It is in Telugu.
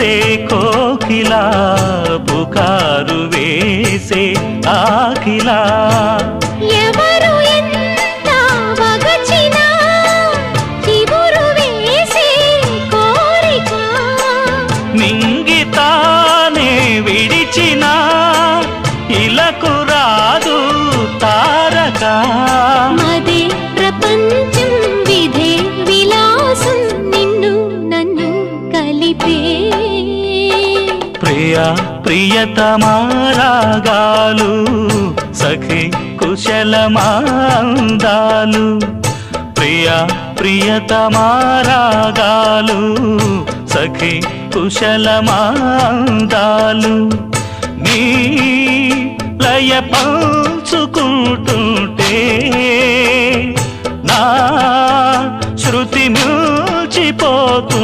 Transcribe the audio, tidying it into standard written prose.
చేసే కోకిలా పుకారు వేసే ఆకిలా ఎవరు ఎంత వగచినా చివురు వేసే కోరిక నింగితానే విడిచిన ఇలకు రాదు తారక మదే ప్రపంచం విధే విలాసం నిన్ను నన్ను కలిపే ప్రియా ప్రియతమారాగాలు సఖి కుశలమాందాలు ప్రియా ప్రియతమారాగాలు సఖి కుశలమాందాలు నీ లయ పంచుకుంటుంటే నా శృతి మిల్చిపోతు